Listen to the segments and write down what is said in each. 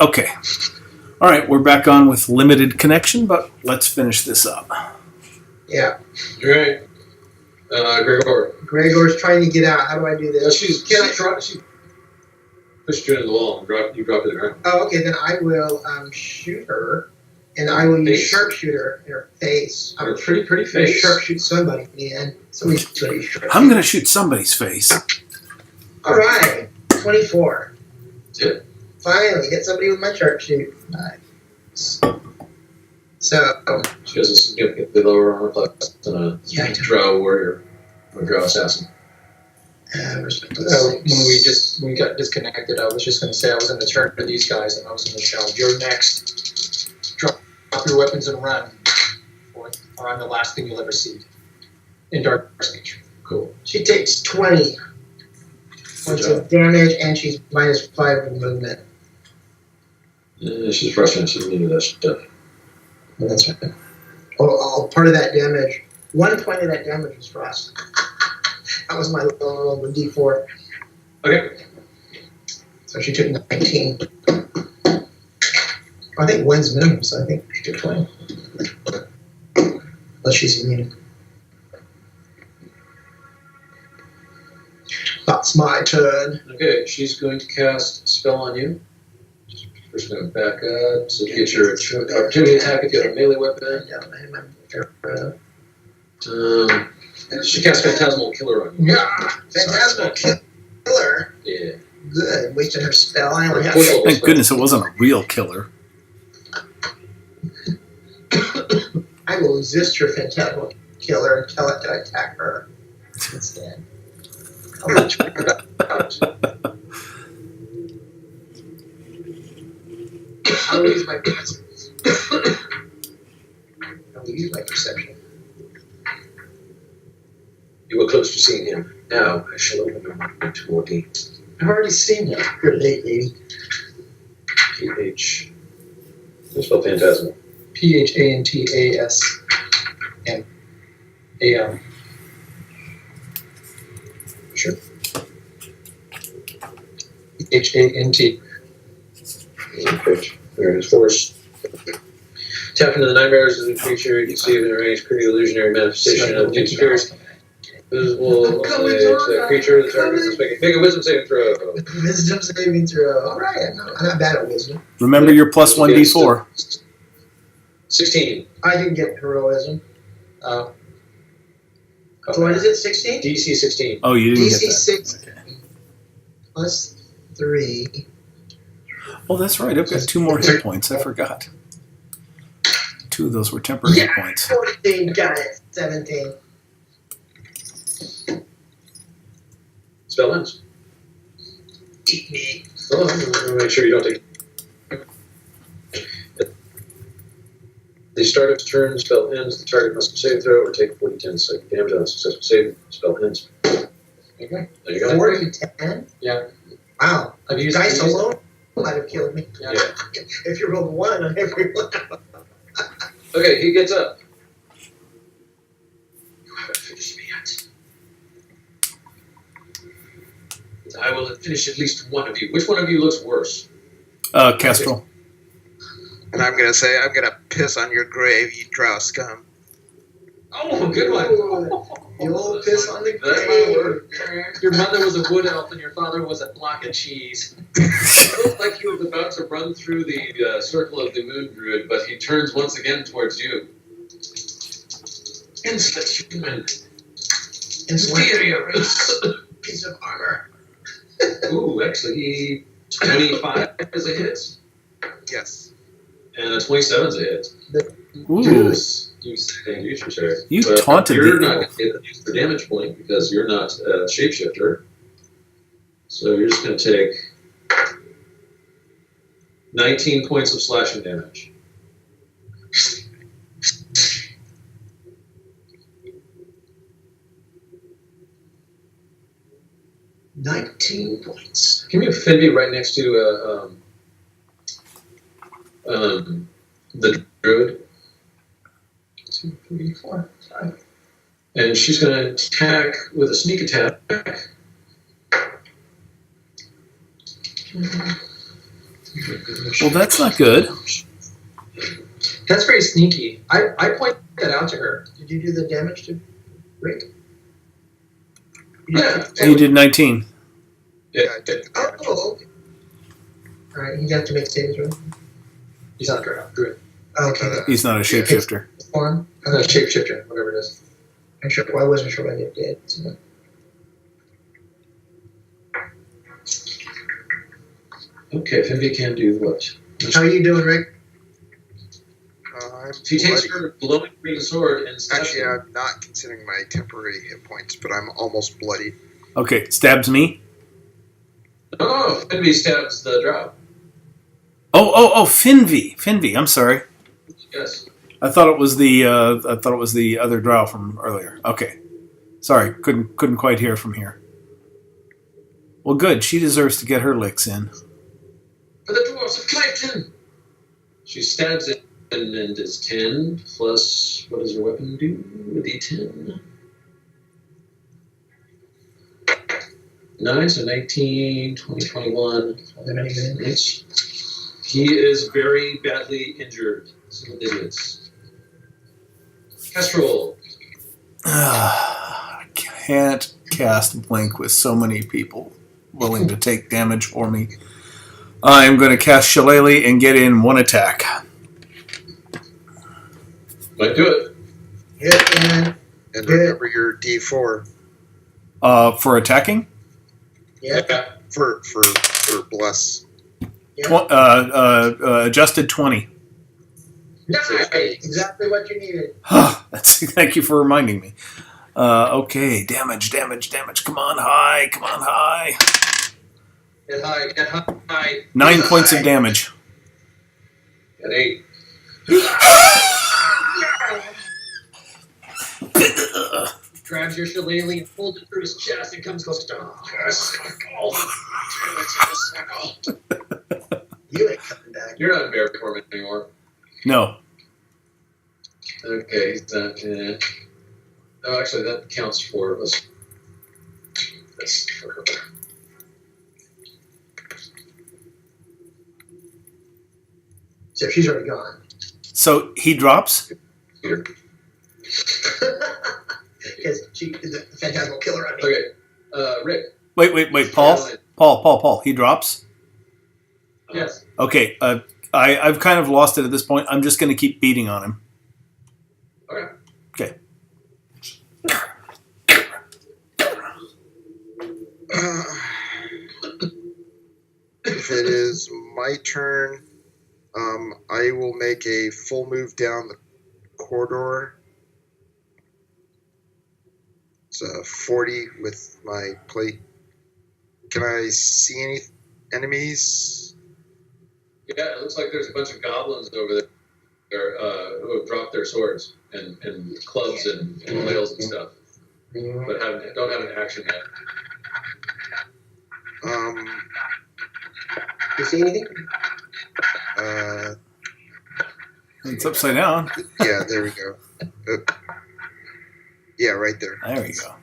Okay. All right, we're back on with limited connection, but let's finish this up. Yeah. All right. Gregor. Gregor's trying to get out. How do I do this? She pushed you into the wall and you dropped it in her. Oh, okay. Then I will shoot her, and I will use sharpshooter in her face. Her pretty face. Sharpshoot somebody, man. Somebody's going to shoot. I'm going to shoot somebody's face. All right. 24. That's it. Finally, hit somebody with my sharpshoot. Nice. So. She has a significantly lower armor class than a drow warrior or drow assassin. When we got disconnected, I was just going to say I was going to turn to these guys and I was going to tell you're next. Drop your weapons and run, or I'm the last thing you'll ever see in Dark Age. Cool. She takes 20 points of damage, and she's -5 in movement. She's frustrated. She's needed that stuff. Oh, that's right. Oh, part of that damage. 1 point of that damage was frost. That was my little roll with D4. Okay. So she took 19. I think one's minimum, so I think she took 20. Unless she's immune. That's my turn. Okay, she's going to cast a spell on you. First, going to back up, so to get your opportunity attack if you have a melee weapon. She casts Phantasmal Killer on you. Yeah, Phantasmal Killer. Yeah. Good. Wasted her spell. I only have. Thank goodness it wasn't a real killer. I will resist her Phantasmal Killer and tell it to attack her instead. I'll use my perception. You were close to seeing him. Now I shall open your mind to more deep. I've already seen him. Good lady. PH. Let's spell Phantasmal. PHANTASM. Sure. HANT. There it is. Force. Tap into the nightmares of the creature. You see an arranged pretty illusionary manifestation of the spirits. Visible to the creature. The target is making. Make a wisdom saving throw. Wisdom saving throw. All right. I'm not bad at wisdom. Remember your plus 1d4. 16. I didn't get heroism. So what is it? 16? DC 16. Oh, you didn't DC get that. 6 Okay. plus 3. Oh, that's right. I've got 2 more hit points. I forgot. 2 of those were temporary hit points. 14. Got it. 17. Spell ends. Eat me. Oh, I'm going to make sure you don't take. At the start of its turn, spell ends. The target must save throw or take 40-10 psychic damage on a successful save. Spell ends. Okay. There you go. 40-10? Yeah. Wow. I've used Dice alone might have killed me. Yeah. If you rolled 1 on every one. Okay, he gets up. You haven't finished me yet. I will finish at least one of you. Which one of you looks worse? Kestrel. And I'm going to say, I'm going to piss on your grave, you drow scum. Oh, good one. You old piss on the That might work. Your mother was a wood elf and your father was a block of cheese. It looks like he was about to run through the circle of the moon druid, but he turns once again towards you. Insolent human. Inferior race. Piece of armor. Ooh, actually, 25 is a hit, Yes. and a 27 is a hit. Ooh. Deuce. You sure. You But taunted you're me. not going to get the damage point because you're not a shapeshifter. So you're just going to take 19 points of slashing damage. $19 points. Give me a Fenby right next to the druid. 2, 3, 4, 5. And she's going to attack with a sneak attack. Well, that's not good. That's very sneaky. I point that out to her. Did you do the damage to Rick? Yeah. He did 19. Yeah, I did the damage. Oh, okay. All right, you have to make savings, right? He's not a druid. Okay. He's not a shapeshifter. Form. I'm a shapeshifter, whatever it is. I'm sure. Well, I wasn't sure what it did. So. Okay, Fimby can do what? How are you doing, Rick? I'm She takes bloody. her glowing green sword and stabs Actually, him. I'm not considering my temporary hit points, but I'm almost bloody. Okay, stabs me. No, Fimby stabs the drow. Oh, Finvy. I'm sorry. Yes. I thought it was the other drow from earlier. Okay, sorry, couldn't quite hear from here. Well, good. She deserves to get her licks in. For the dwarves of Clayton! She stabs it and does 10 plus, what does her weapon do? A d10. 9, so 19, 20, 21. He is very badly injured. Single digits. Kestrel. I can't cast Blink with so many people willing to take damage for me. I'm going to cast Shillelagh and get in one attack. Might do it. Hit and And Good. remember your D4 For attacking, yeah. for bless. adjusted 20. Nice. Exactly what you needed. Thank you for reminding me. Okay, damage. Come on high. Get high. 9 points of damage. Get 8. Grabs your shillelagh and pulls it through his chest and comes close to him. You ain't coming back. You're not in bear form anymore. No. Okay, he's not. No, actually, that counts for us. That's for her. So she's already gone. So he drops. Here. Because the phantasm will kill her on me. Okay, Rick. Wait. Paul. He drops. Yes. Okay. I've kind of lost it at this point. I'm just going to keep beating on him. Okay. If it is my turn, I will make a full move down the corridor. It's a 40 with my plate. Can I see any enemies? Yeah, it looks like there's a bunch of goblins over there who have dropped their swords and clubs and flails and stuff, but don't have an action yet. You see anything? It's upside down. Yeah, there we go. Yeah, right there. There we go.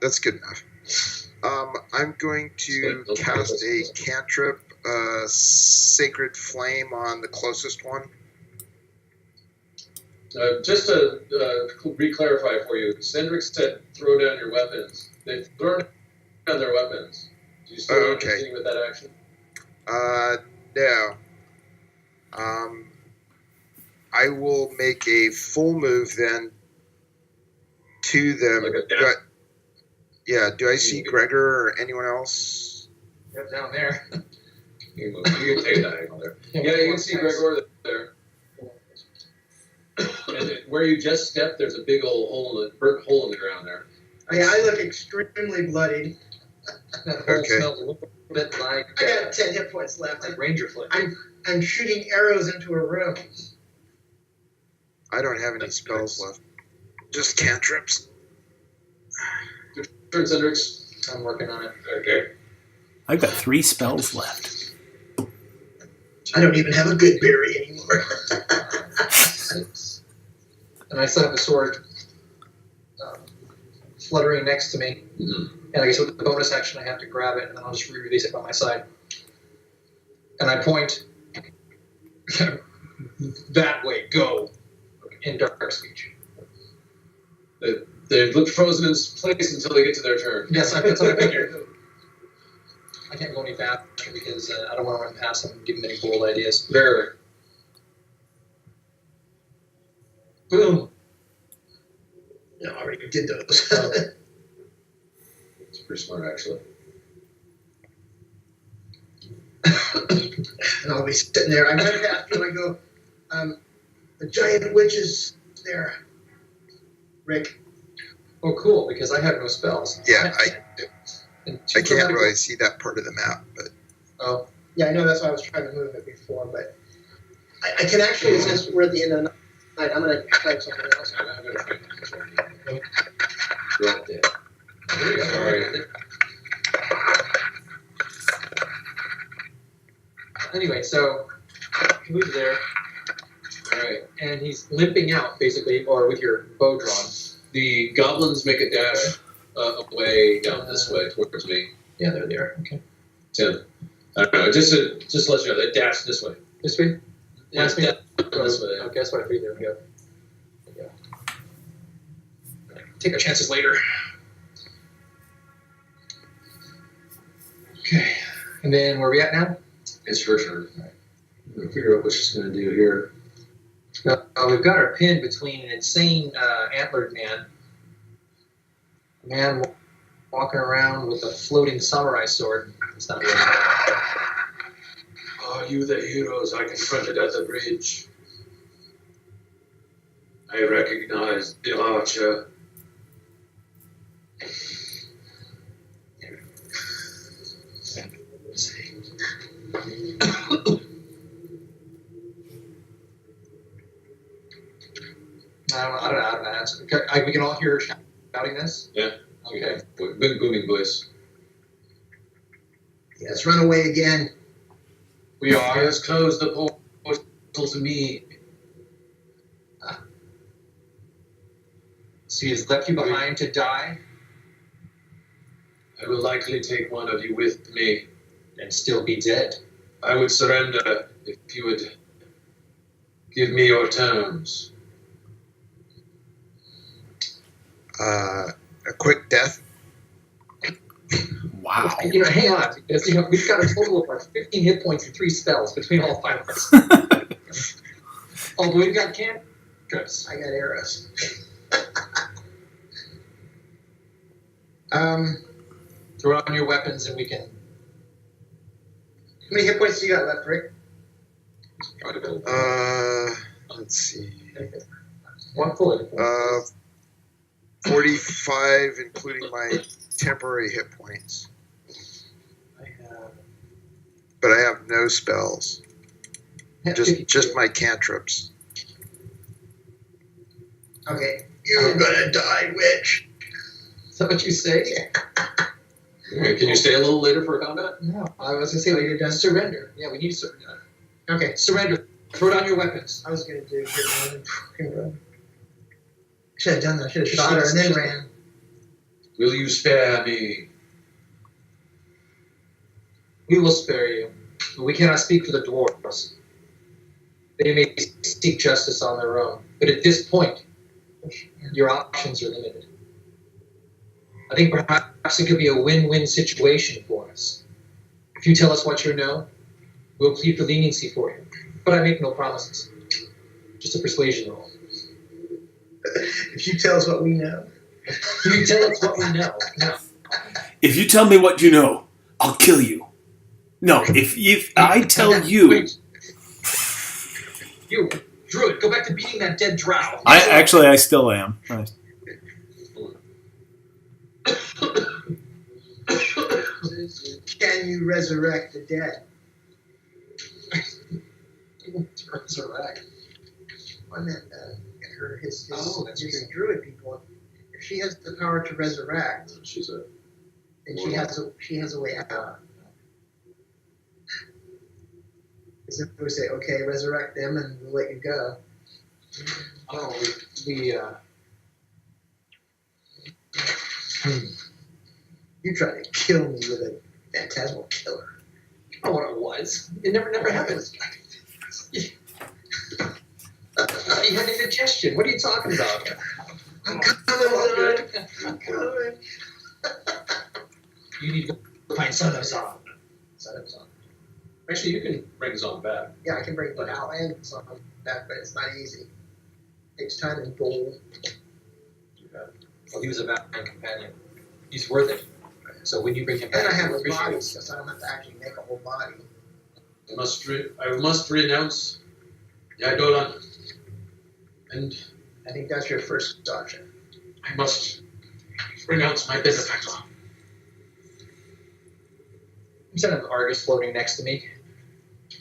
That's good enough. I'm going to cast a cantrip, Sacred Flame on the closest one. Just to re-clarify for you, Cendric said throw down your weapons. They've thrown down their weapons. Do you still want to continue with that action? No. I will make a full move then to them. Like a dash. Do I see Gregor or anyone else? Yep, down there. You can take that angle there. Yeah, you can see Gregor there. And where you just stepped, there's a big old burnt hole in the ground there. Yeah, I look extremely bloodied. That hole Okay. smells a little bit like I got 10 hit points left. Ranger Flip. I'm shooting arrows into a room. I don't have any spells left. Just cantrips. Turn Cendric's. I'm working on it. Okay. I've got 3 spells left. I don't even have a good berry anymore. And I still have a sword fluttering next to me. Mm-hmm. And I guess with the bonus action, I have to grab it, and then I'll just re-release it by my side. And I point that way. Go in dark speech. They look frozen in place until they get to their turn. Yes, that's what I figured. I can't go any faster because I don't want to run past them and give them any bold ideas. Very. Boom. No, I already did those. It's pretty smart, actually. And I'll be sitting there. I run past you and I go, the giant witch is there. Rick. Oh, cool, because I have no spells. Yeah, And I can't really see that part of the map, but Oh, Yeah, I know that's why I was trying to move it before, but I can actually, since we're at the end of the night, I'm going to type something else. I'm gonna try to drop dead. Sorry. anyway, so he moves there, Alright. and he's limping out, basically, or with your bow drawn. The goblins make a dash away down this way towards me. Yeah, they're there. Okay. 10. I don't know, just to let you know, they dash this way. This way? Yeah, This way? this way. Okay, that's what I figured. There we go. Take our chances later. Okay. And then where are we at now? It's her turn. I'm gonna figure out what she's gonna do here. We've got her pinned between an insane antlered man, a man walking around with a floating samurai sword. It's not really. Are you the heroes I confronted at the bridge? I recognize the archer. I don't know. Okay, we can all hear her shouting this? Yeah. Okay. Big booming voice. Yes, run away again. We are. Has closed the portal to me. So he has left you behind to die I will likely take one of you with me. and still be dead. I would surrender if you would give me your terms. a quick death. Wow. Hang on, because we've got a total of like 15 hit points and 3 spells between all 5 of us. Although we've got cantrips. I got arrows. Throw on your weapons and we can. How many hit points do you got left, Rick? Try to go. Let's see. One full hit point. 45, including my temporary hit points. I have. But I have no spells. Just my cantrips. Okay. You're gonna die, witch. Is that what you say? Alright, can you stay a little later for combat? No, I was gonna say we need surrender. Yeah, we need to surrender. Okay, surrender. Throw down your weapons. I was gonna do hit and fucking run. Should have done that. Should have shot her and then ran. Will you spare me? We will spare you, but we cannot speak for the dwarves. They may seek justice on their own, but at this point, your options are limited. I think perhaps it could be a win-win situation for us. If you tell us what you know, we'll plead for leniency for you. But I make no promises. Just a persuasion roll. If you tell us what we know. You tell us what we know. No. If you tell me what you know, I'll kill you. No, if I tell you... Wait. You, Druid, go back to beating that dead drow. I still am. Right. Can you resurrect the dead? Resurrect. I meant his that's true. druid people. If she has the power to resurrect, She's a. then she has a way out. Because if we say, okay, resurrect them and we'll let you go. Oh, we You try to kill me with a phantasmal killer. I don't know what it was. It never happened. You had indigestion. What are you talking about? I'm coming, I'm coming. You need to go find Son of Zon. Actually, you can bring Zon back. Yeah, I can bring Val and some back, but it's not easy. Takes time and gold. Well, he was a valiant companion. He's worth it. So when you bring him back, And I have we'll his appreciate body, it. so I don't have to actually make a whole body. I must renounce the Eidolon. And I think that's your first option. I must renounce my benefactor. Instead of Argus floating next to me,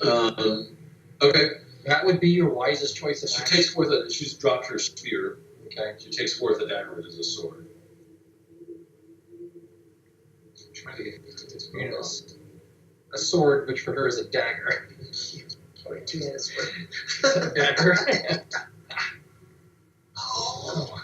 Okay. that would be your wisest choice of She action. takes forth she's dropped her spear. Okay. She takes forth a dagger, it is a sword. Trying to get a sword, which for her is a dagger. Only 2 minutes for A dagger. Oh.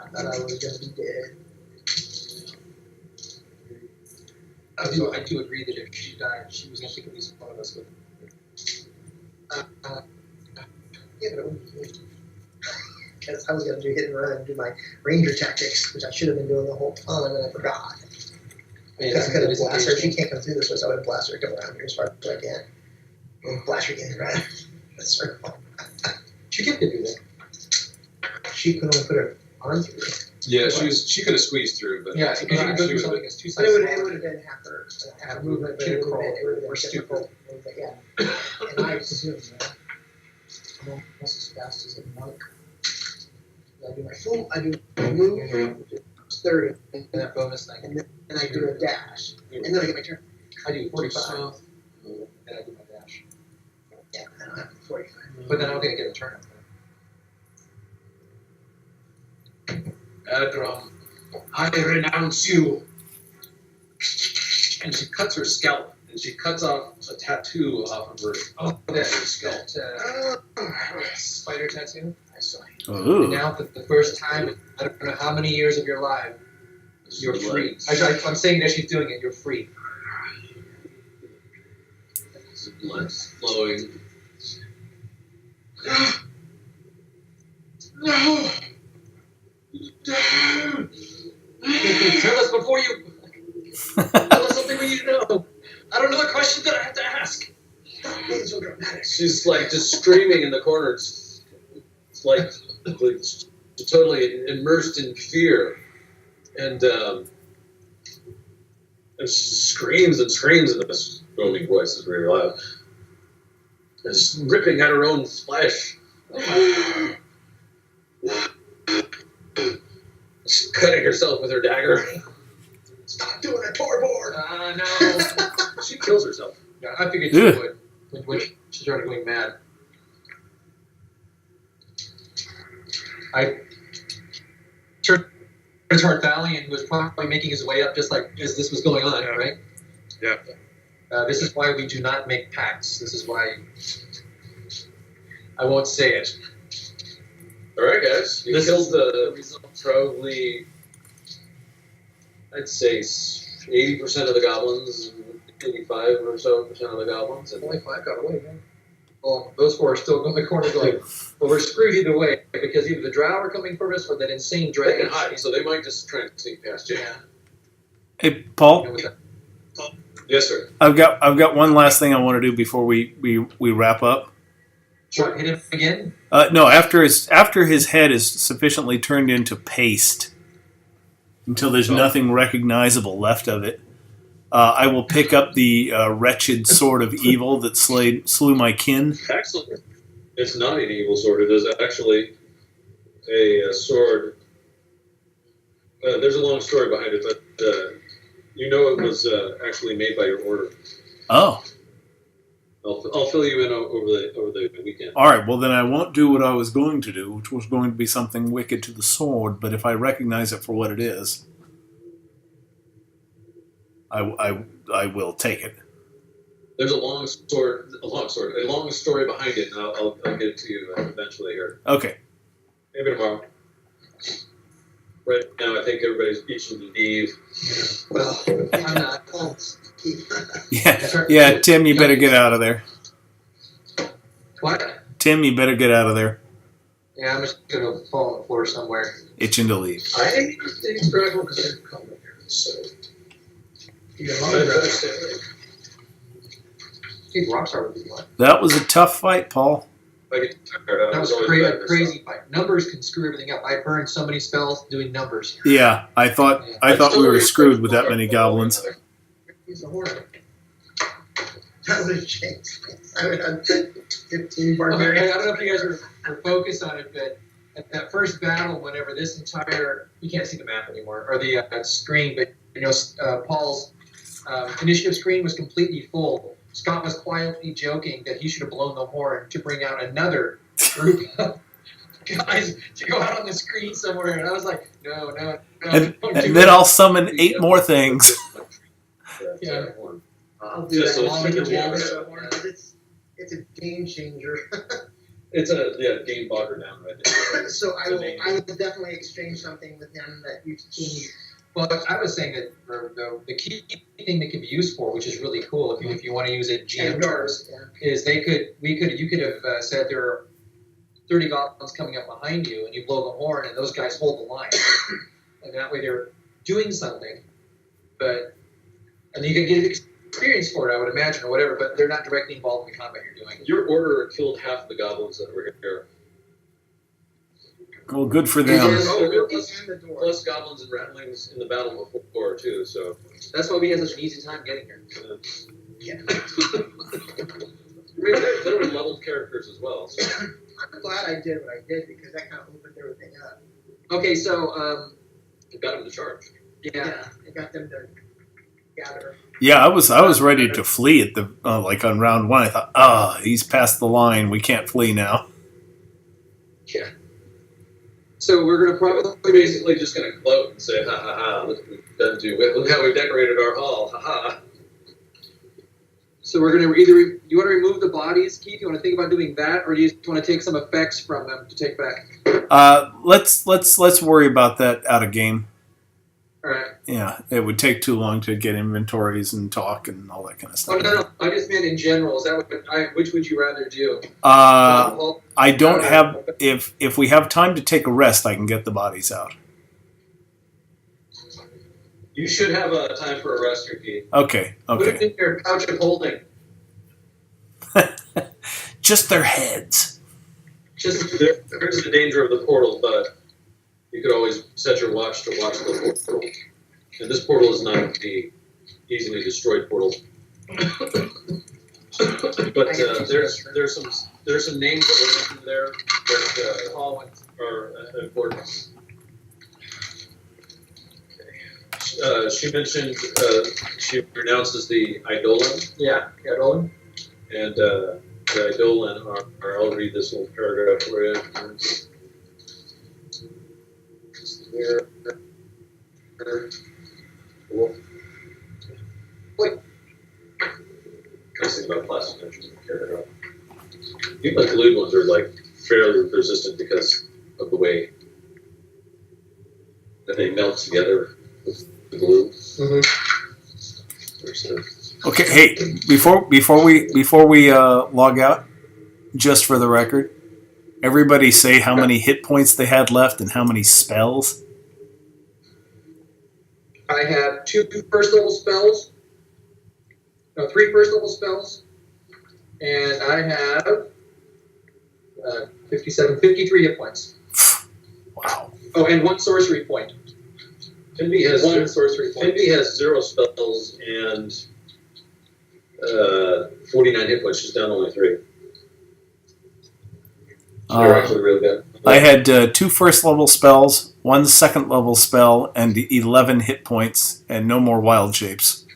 I thought I was gonna be dead. I do agree that if she died, she was going to take at least one of us with her. Yeah, but it wouldn't be me. Because I was gonna do hit and run and do my ranger tactics, which I should have been doing the whole time, and I forgot. Because I could have blasted her. She can't come through this way, so I would blast her, come around here as far as I can. And blast her again, right? Circle. She could do that. She could only put her arm through it. Yeah, she could have squeezed through, but Yeah, because you can go she through would- something that's two But sides. it would have been half her movement, but She'd it have would have crawled. been Or stupid. difficult. But yeah. And I presume, right? I'm almost as fast as a monk. I do my full, I do my move, it's 30, And that bonus thing. and I do a dash. And then I get my turn. I do 45. South. Then I do my dash. Yeah, I don't have 45. But then I don't think I get a turn. Adram, I renounce you. And she cuts her scalp, and she cuts off a tattoo off of her. Oh, Her that scalp. spider tattoo. I saw it. And Ooh. now, for the first time, I don't know how many years of your life, you're free. I'm saying that she's doing it. You're free. Blood's flowing. No! Tell us before you. Tell us something we need to know. I don't know the question that I have to ask. Stop being so dramatic. She's like just screaming in the corner. It's like totally immersed in fear. And she screams and screams, and this booming voice is really loud. And just ripping at her own flesh. She's cutting herself with her dagger. Stop doing a tour board. No. She kills herself. Yeah, I figured she Ugh. would. When she started going mad. I turned toward Thalion, who was probably making his way up just like as this was going on, Yeah. right? Yeah. This is why we do not make pacts. This is why I won't say it. All right, guys. You killed probably, I'd say 80% of the goblins, 85 or so percent of the goblins. And Only 5 got away, man. Well, those 4 are still in the corner going, well, we're screwed either way, because either the drow are coming for us or that insane they dragon. can hide, so they might just try and sneak past you. Yeah. Hey, Paul, And with that- Yes, sir. I've got one last thing I want to do before we wrap up. Sure, hit him again. No, after his head is sufficiently turned into paste, until there's nothing recognizable left of it, I will pick up the wretched sword of evil that slew my kin. Excellent. It's not an evil sword. It is actually a sword. There's a long story behind it, but you know it was actually made by your order. Oh, I'll fill you in over the weekend. all right. Well, then I won't do what I was going to do, which was going to be something wicked to the sword. But if I recognize it for what it is, I will take it. There's a long story behind it, and I'll get it to you eventually here. Okay. Maybe tomorrow. Right now, I think everybody's itching to leave. Well, I'm not. Yeah, Tim, you better get out of there. What? Tim, you better get out of there. Yeah, I'm just gonna fall on the floor somewhere. Itching to leave. I think it's critical because they're coming here. So. Rockstar would be one. That was a tough fight, Paul. That was a crazy fight. Numbers can screw everything up. I burned so many spells doing numbers. Yeah, I thought we were screwed with that many goblins. He's a horror. That would have changed. I would have 15 barbarians. I don't know if you guys were focused on it, but at that first battle, whenever this entire, you can't see the map anymore, or the screen, but Paul's initiative screen was completely full. Scott was quietly joking that he should have blown the horn to bring out another group of guys to go out on the screen somewhere, and I was like, no. And then I'll summon 8 more things. Yeah. I'll do that. It's a game changer. It's a game bogger down right there. So I will definitely exchange something with him that you can. Well, I was saying that the key thing that can be used for, which is really cool, if you want to use it GM terms, is you could have said there are 30 goblins coming up behind you, and you blow the horn, and those guys hold the line, and that way they're doing something, and you can get experience for it, I would imagine, or whatever, but they're not directly involved in the combat you're doing. Your order killed half the goblins that were here. Well, good for them. Plus goblins and ratlings in the battle before, too, so. That's why we had such an easy time getting here. Yeah. They were leveled characters as well. So. I'm glad I did what I did because that kind of opened everything up. Okay, so It got them to charge. Yeah, it got them to gather. Yeah, I was ready to flee at the like on round 1. I thought, he's past the line. We can't flee now. Yeah. So we're going to probably basically just going to gloat and say, ha ha ha, look how we've decorated our hall, ha ha. So we're going to either, you want to remove the bodies, Keith? You want to think about doing that, or do you just want to take some effects from them to take back? Let's worry about that out of game. All right. Yeah, it would take too long to get inventories and talk and all that kind of stuff. Oh no, I just meant in general. Is that which would you rather do? I don't have. If we have time to take a rest, I can get the bodies out. You should have a time for a rest, Keith. Okay. Put it in your pouch of holding. Just their heads. There's the danger of the portal, but you could always set your watch to watch the portal. And this portal is not the easily destroyed portal. But there's some names that were mentioned there that are important. She mentioned she pronounces the Eidolon. Yeah, Eidolon. And the Eidolon are, I'll read this little paragraph for you. Wait. I think about plastic nitrogen paragraph. Even the glued ones are like fairly resistant because of the way that they melt together with the glue. Okay. Hey, before we log out, just for the record, everybody say how many hit points they had left and how many spells. I have 2 first level spells. No, 3 first level spells. And I have 53 hit points. Wow. Oh, and 1 sorcery point. Finby has 1 sorcery point. Finby has 0 spells and 49 hit points. She's down only 3. You're actually really good. I had 2 first level spells, 1 second level spell, and 11 hit points, and no more wild shapes.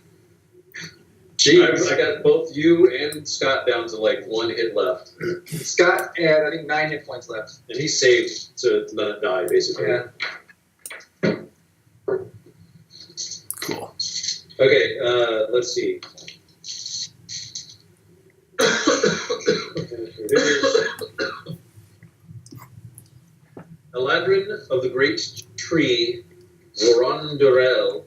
Jeez. I got both you and Scott down to like 1 hit left. Scott had, I think, 9 hit points left. And he saved to not die, basically. Yeah. Cool. Okay, let's see. Eladrin of the great tree, Vorondorel,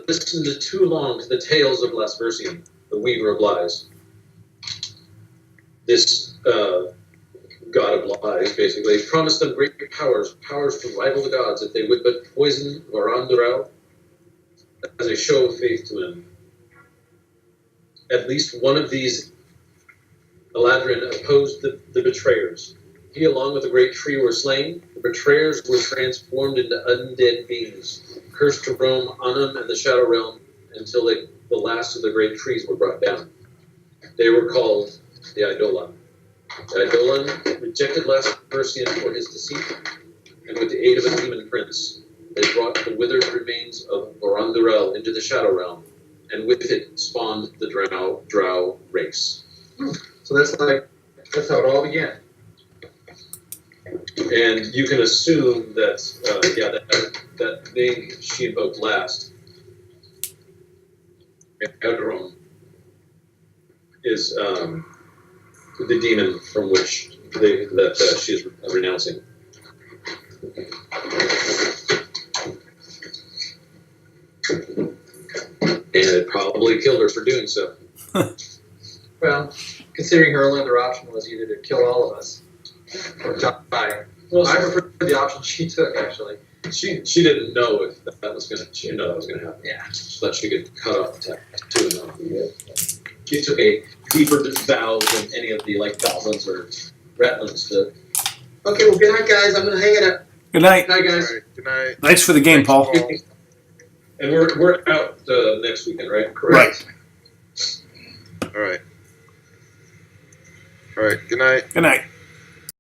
listened too long to the tales of Lasversian, the weaver of lies. This god of lies, basically, promised them great powers to rival the gods if they would but poison Vorondorel as a show of faith to him. At least one of these Eladrin opposed the betrayers. He, along with the great tree, were slain. The betrayers were transformed into undead beings, cursed to roam Anum and the Shadow Realm until the last of the great trees were brought down. They were called the Eidolon. The Eidolon rejected Lasversian for his deceit, and with the aid of a demon prince, they brought the withered remains of Vorondorel into the Shadow Realm, and with it spawned the Drow race. So that's how it all began. And you can assume that, that name she invoked last, Eldron, is the demon from which she is renouncing. And it probably killed her for doing so. Well, considering her only other option was either to kill all of us or die. Well, I prefer the option she took, actually. She didn't know if that was gonna. She didn't know that was gonna happen. Yeah, she thought she could cut off the tattoo. She took a deeper vow than any of the goblins or ratlins did. Okay, well, good night, guys. I'm gonna hang it up. Good night. Good night, guys. All right, good night. Thanks for the game, Paul. And we're out next weekend, right? Right. All right. All right. Good night. Good night.